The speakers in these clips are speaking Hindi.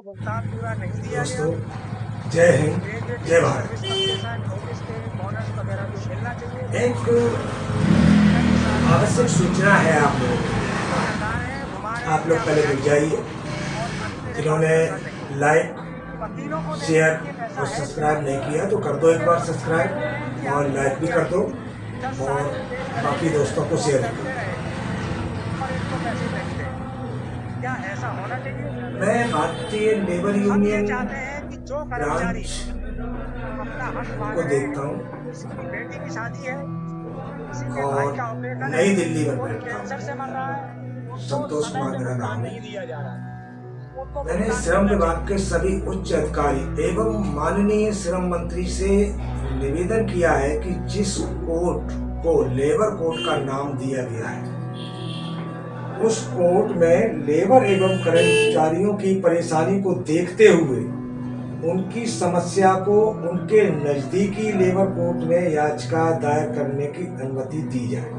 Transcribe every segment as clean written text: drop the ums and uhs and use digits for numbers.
को भुगतान पूरा नहीं दिया गया। दोस्तों, जय हिंद, जय भारत। नोटिस के बोनस वगैरह जो मिलना चाहिए। एक आवश्यक सूचना है आप लोगों को। आप लोग पहले जुड़ जाइए। जिन्होंने लाइक, शेयर और सब्सक्राइब नहीं किया तो कर दो, एक बार सब्सक्राइब और लाइक भी कर दो और बाकी दोस्तों को शेयर भी करो। क्या ऐसा होना चाहिए? मैं भारतीय लेबर यूनियन चाहते हैं कि जो ब्रांच अपना हक को देखता हूँ बेटी की शादी है और नई दिल्ली में बैठता कैंसर से मर रहा है, हूँ। संतोष कुमार मेरा नाम है। दिया जा रहा है। मैंने श्रम विभाग के सभी उच्च अधिकारी एवं माननीय श्रम मंत्री से निवेदन किया है कि जिस कोर्ट को लेबर कोर्ट का नाम दिया गया है उस कोर्ट में लेबर एवं कर्मचारियों की परेशानी को देखते हुए उनकी समस्या को उनके नजदीकी लेबर कोर्ट में याचिका दायर करने की अनुमति दी जाए,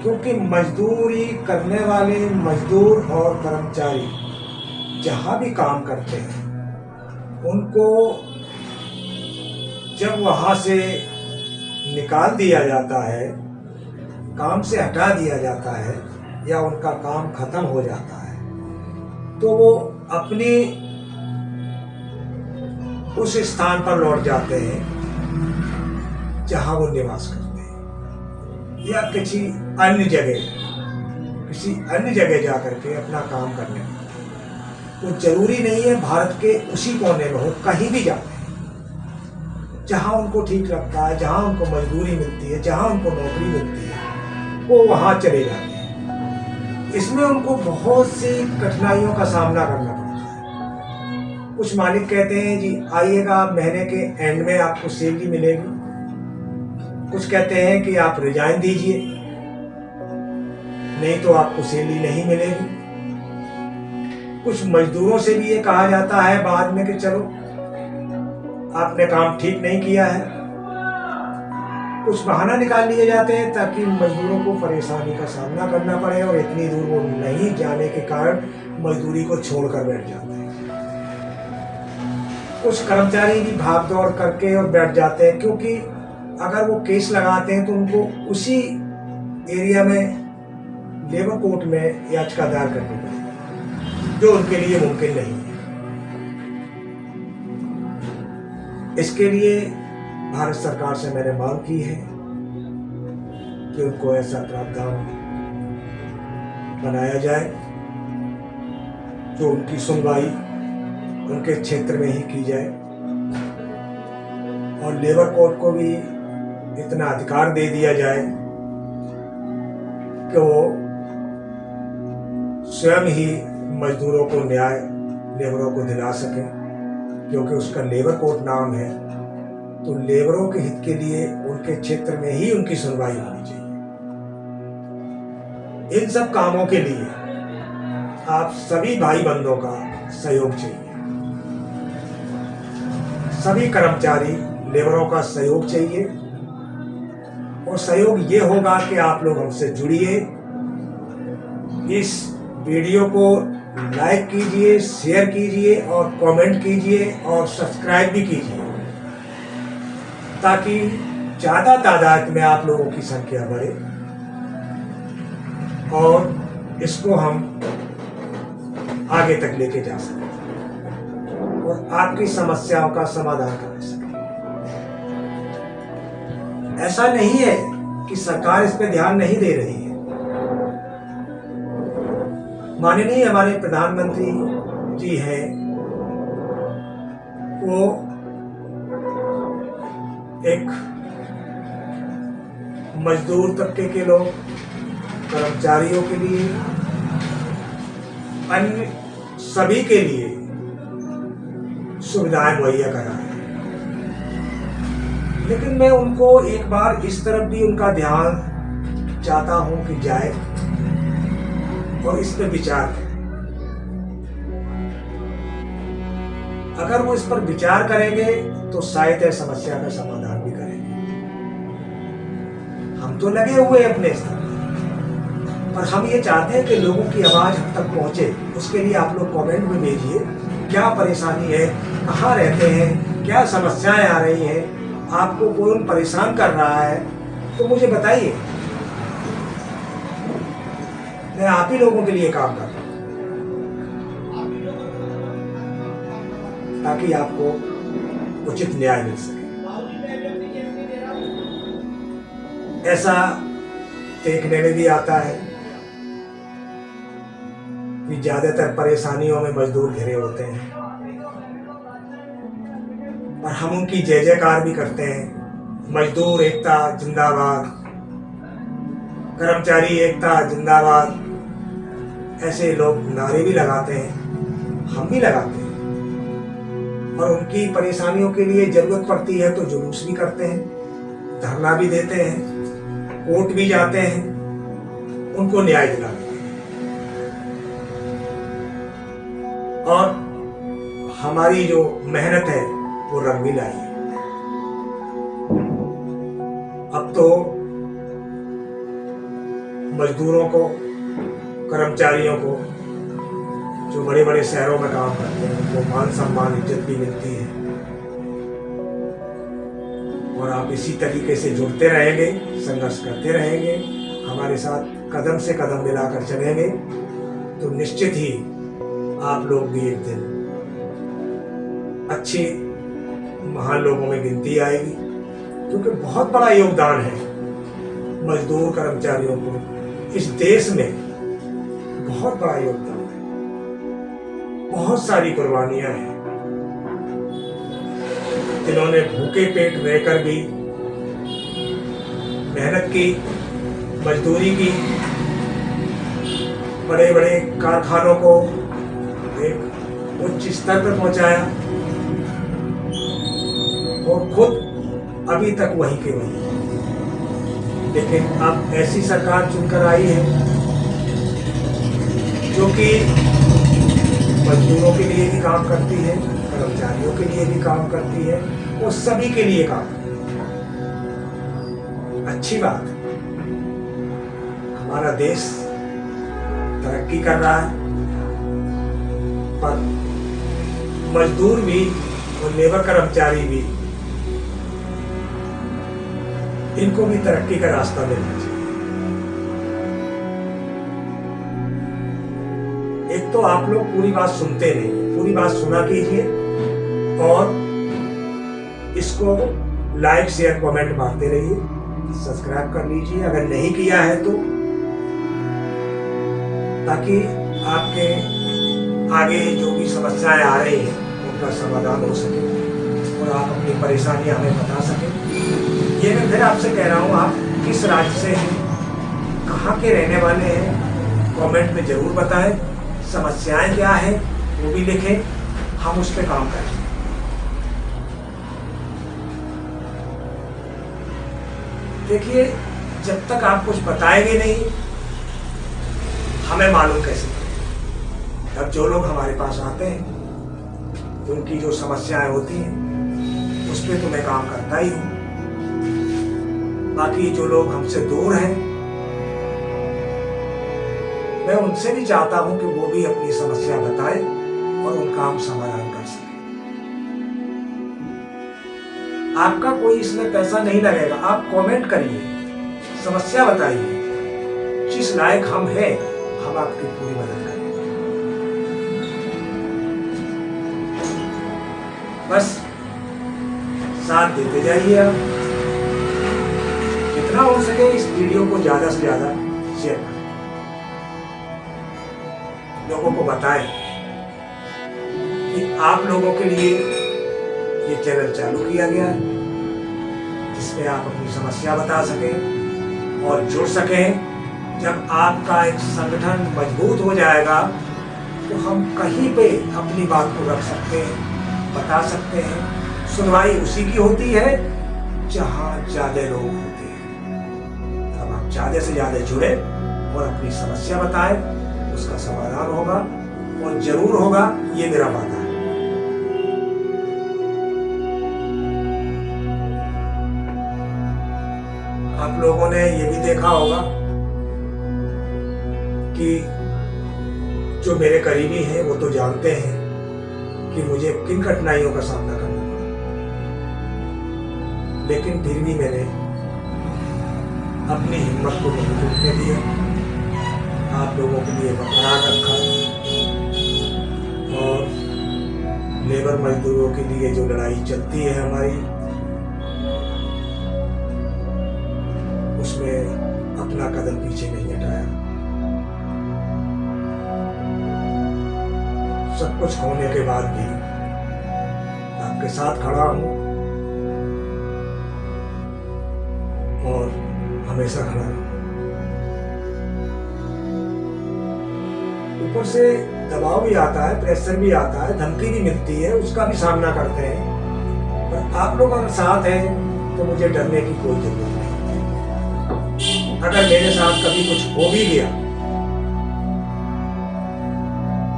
क्योंकि मजदूरी करने वाले मजदूर और कर्मचारी जहाँ भी काम करते हैं उनको जब वहाँ से निकाल दिया जाता है, काम से हटा दिया जाता है या उनका काम खत्म हो जाता है, तो वो अपने उस स्थान पर लौट जाते हैं जहां वो निवास करते हैं या किसी अन्य जगह जाकर के अपना काम करने लगते हैं। वो जरूरी नहीं है भारत के उसी कोने में हो, कहीं भी जाते हैं जहां उनको ठीक लगता है, जहां उनको मजदूरी मिलती है, जहां उनको नौकरी मिलती है, वो वहां चले जाते हैं। इसमें उनको बहुत सी कठिनाइयों का सामना करना पड़ता है। कुछ मालिक कहते हैं जी आइएगा, महीने के एंड में आपको सैलरी मिलेगी। कुछ कहते हैं कि आप रिजाइन दीजिए, नहीं तो आपको सैलरी नहीं मिलेगी। कुछ मजदूरों से भी ये कहा जाता है बाद में कि चलो आपने काम ठीक नहीं किया है। कुछ बहाना निकाल लिए जाते हैं ताकि मजदूरों को परेशानी का सामना करना पड़े और इतनी दूर वो नहीं जाने के कारण मजदूरी को छोड़कर बैठ जाते हैं। कुछ कर्मचारी भी भाग दौड़ करके और बैठ जाते हैं, क्योंकि अगर वो केस लगाते हैं तो उनको उसी एरिया में लेबर कोर्ट में याचिका दायर करनी पड़ेगी, जो उनके लिए मुमकिन नहीं है। इसके लिए भारत सरकार से मैंने मांग की है कि उनको ऐसा प्रावधान बनाया जाए जो उनकी सुनवाई उनके क्षेत्र में ही की जाए और लेबर कोर्ट को भी इतना अधिकार दे दिया जाए कि वो स्वयं ही मजदूरों को न्याय लेबरों को दिला सके, क्योंकि उसका लेबर कोर्ट नाम है तो लेबरों के हित के लिए उनके क्षेत्र में ही उनकी सुनवाई होनी चाहिए। इन सब कामों के लिए आप सभी भाई बंधुओं का सहयोग चाहिए, सभी कर्मचारी लेबरों का सहयोग चाहिए। और सहयोग ये होगा कि आप लोग हमसे जुड़िए, इस वीडियो को लाइक कीजिए, शेयर कीजिए और कमेंट कीजिए और सब्सक्राइब भी कीजिए, ताकि ज़्यादा तादाद में आप लोगों की संख्या बढ़े और इसको हम आगे तक लेके जा सकें और आपकी समस्याओं का समाधान कर सकें। ऐसा नहीं है कि सरकार इस पे ध्यान नहीं दे रही है। माननीय हमारे प्रधानमंत्री जी हैं, वो एक मजदूर तबके के लोग, कर्मचारियों के लिए, अन्य सभी के लिए सुविधाएं मुहैया करा है। लेकिन मैं उनको एक बार इस तरफ भी उनका ध्यान चाहता हूं कि जाए और इस पर विचार करें। अगर वो इस पर विचार करेंगे तो शायद है समस्या का समाधान भी करेंगे। हम तो लगे हुए हैं अपने स्तर पर हम ये चाहते हैं कि लोगों की आवाज हम तक पहुंचे। उसके लिए आप लोग कमेंट में भेजिए क्या परेशानी है, कहाँ रहते हैं, क्या समस्याएं आ रही हैं, आपको कौन परेशान कर रहा है, तो मुझे बताइए। मैं आप ही लोगों के लिए काम कर रहा हूँ ताकि आपको उचित न्याय मिल सके। ऐसा देखने में भी आता है कि ज्यादातर परेशानियों में मजदूर घिरे होते हैं, और हम उनकी जय जयकार भी करते हैं। मजदूर एकता जिंदाबाद, कर्मचारी एकता जिंदाबाद, ऐसे लोग नारे भी लगाते हैं, हम भी लगाते हैं। और उनकी परेशानियों के लिए जरूरत पड़ती है तो जुलूस भी करते हैं, धरना भी देते हैं, कोर्ट भी जाते हैं, उनको न्याय दिलाते हैं। और हमारी जो मेहनत है वो रंग भी लाई है। अब तो मजदूरों को, कर्मचारियों को, जो बड़े बड़े शहरों में काम करते हैं, उनको मान सम्मान इज्जत भी मिलती है। और आप इसी तरीके से जुड़ते रहेंगे, संघर्ष करते रहेंगे, हमारे साथ कदम से कदम मिलाकर चलेंगे, तो निश्चित ही आप लोग भी एक दिन अच्छे महान लोगों में गिनती आएगी। क्योंकि बहुत बड़ा योगदान है मजदूर कर्मचारियों को इस देश में, बहुत बड़ा योगदान है, बहुत सारी कुर्बानियां हैं। जिन्होंने भूखे पेट रहकर भी मेहनत की, मजदूरी की, बड़े बड़े कारखानों को एक उच्च स्तर पर पहुंचाया, और खुद अभी तक वहीं के वहीं। लेकिन अब ऐसी सरकार चुनकर आई है जो कि मजदूरों के लिए भी काम करती है, कर्मचारियों के लिए भी काम करती है, और सभी के लिए काम करती है। अच्छी बात है, हमारा देश तरक्की कर रहा है, पर मजदूर भी और लेबर कर्मचारी भी, इनको भी तरक्की का रास्ता मिलना चाहिए। एक तो आप लोग पूरी बात सुनते नहीं, पूरी बात सुना कीजिए, और इसको लाइक शेयर कमेंट मारते रहिए, सब्सक्राइब कर लीजिए अगर नहीं किया है तो, ताकि आपके आगे जो भी समस्याएं आ रही हैं उनका समाधान हो सके और आप अपनी परेशानियां हमें बता सकें। ये मैं फिर आपसे कह रहा हूँ, आप किस राज्य से हैं, कहाँ के रहने वाले हैं, कमेंट में जरूर बताएं। समस्याएं क्या हैं वो भी लिखें, हम उस पर काम करें। देखिए, जब तक आप कुछ बताएंगे नहीं, हमें मालूम कैसे करें। अब जो लोग हमारे पास आते हैं, उनकी जो समस्याएं होती हैं उस पर तो मैं काम करता ही हूँ। बाकी जो लोग हमसे दूर हैं, मैं उनसे भी चाहता हूं कि वो भी अपनी समस्या बताएं और उनका हम समाधान कर सकें। आपका कोई इसमें पैसा नहीं लगेगा, आप कमेंट करिए, समस्या बताइए, जिस लायक हम हैं हम आपकी पूरी मदद करेंगे। बस साथ देते जाइए आप, जितना हो सके इस वीडियो को ज्यादा से ज्यादा शेयर करें, लोगों को बताएं कि आप लोगों के लिए ये चैनल चालू किया गया है, जिसमें आप अपनी समस्या बता सकें और जुड़ सकें। जब आपका एक संगठन मजबूत हो जाएगा तो हम कहीं पे अपनी बात को रख सकते हैं, बता सकते हैं। सुनवाई उसी की होती है जहाँ ज्यादा लोग होते हैं। अब आप ज्यादा से ज्यादा जुड़े और अपनी समस्या बताएं, उसका समाधान होगा और जरूर होगा, ये मेरा वादा है। आप लोगों ने ये भी देखा होगा कि जो मेरे करीबी हैं वो तो जानते हैं कि मुझे किन कठिनाइयों का सामना करना पड़ा, लेकिन फिर भी मैंने अपनी हिम्मत को नहीं टूटने दिया, आप लोगों के लिए बरकरार रखा और लेबर मजदूरों के लिए जो लड़ाई चलती है हमारी, उसमें अपना कदम पीछे नहीं हटाया। सब कुछ होने के बाद भी आपके साथ खड़ा हूं और हमेशा खड़ा रहूं। ऊपर से दबाव भी आता है, प्रेशर भी आता है, धमकी भी मिलती है, उसका भी सामना करते हैं। पर आप लोग अगर साथ हैं तो मुझे डरने की कोई जरूरत नहीं। अगर मेरे साथ कभी कुछ हो भी गया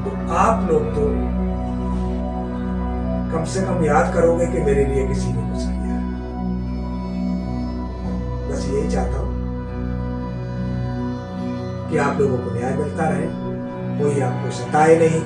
तो आप लोग तो कम से कम याद करोगे कि मेरे लिए किसी ने कुछ किया है। बस यही चाहता हूं कि आप लोगों को न्याय मिलता रहे, कोई आपको सताए नहीं,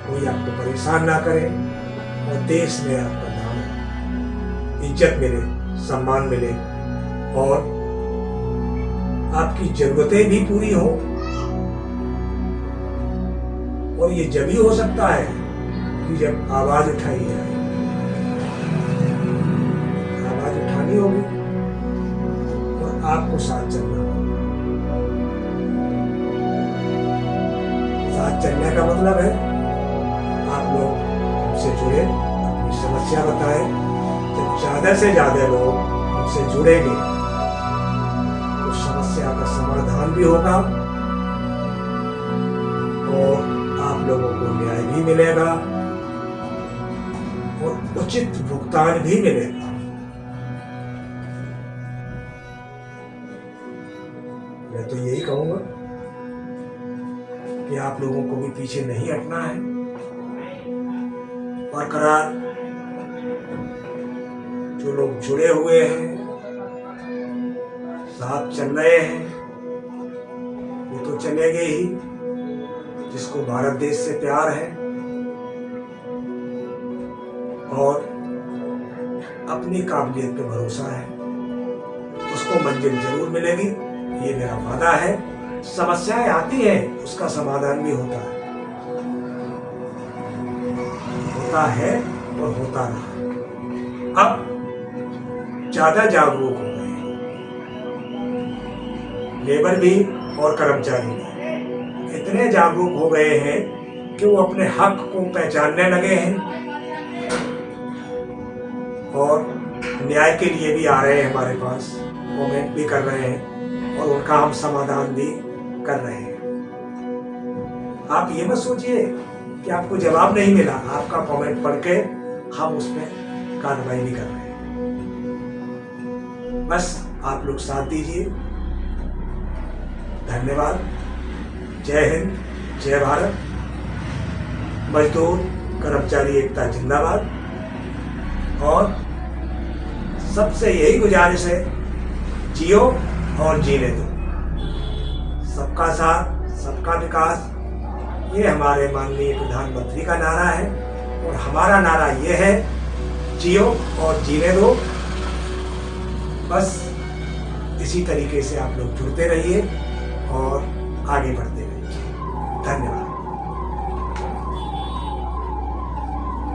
कोई आपको परेशान ना करे और देश में आपका नाम, इज्जत मिले, सम्मान मिले और आपकी जरूरतें भी पूरी हो। और ये जब ही हो सकता है कि जब आवाज उठाई जाए। आवाज उठानी होगी और आपको साथ चलना होगा। साथ चलने का मतलब है आप लोग हमसे जुड़े, अपनी समस्या बताएं। जब ज्यादा से ज्यादा लोग हमसे जुड़ेंगे तो समस्या का समाधान भी होगा और आप लोगों को न्याय भी मिलेगा और उचित भुगतान भी मिलेगा। मैं तो यही कहूंगा कि आप लोगों को भी पीछे नहीं हटना है, बरकरार जो लोग जुड़े हुए हैं, साथ चल रहे हैं, वो तो चलेंगे ही, जिसको भारत देश से प्यार है और अपनी काबिलियत पे भरोसा है, उसको मंजिल जरूर मिलेगी, ये मेरा वादा है। समस्याएं आती हैं, उसका समाधान भी होता है और होता रहा। अब ज्यादा जागरूक हो गए लेबर भी और कर्मचारी भी, इतने जागरूक हो गए हैं कि वो अपने हक को पहचानने लगे हैं और न्याय के लिए भी आ रहे हैं हमारे पास, कमेंट भी कर रहे हैं और उनका हम समाधान भी कर रहे हैं। आप ये मत सोचिए कि आपको जवाब नहीं मिला, आपका कमेंट पढ़ के हम उस पर कार्रवाई भी कर रहे हैं। बस आप लोग साथ दीजिए। धन्यवाद। जय हिंद, जय भारत। मजदूर कर्मचारी एकता जिंदाबाद। और सबसे यही गुजारिश है, जियो और जीने दो। सबका साथ, सबका विकास, ये हमारे माननीय प्रधानमंत्री का नारा है और हमारा नारा ये है, जियो और जीने दो। बस इसी तरीके से आप लोग जुड़ते रहिए और आगे बढ़ते रहिए। धन्यवाद।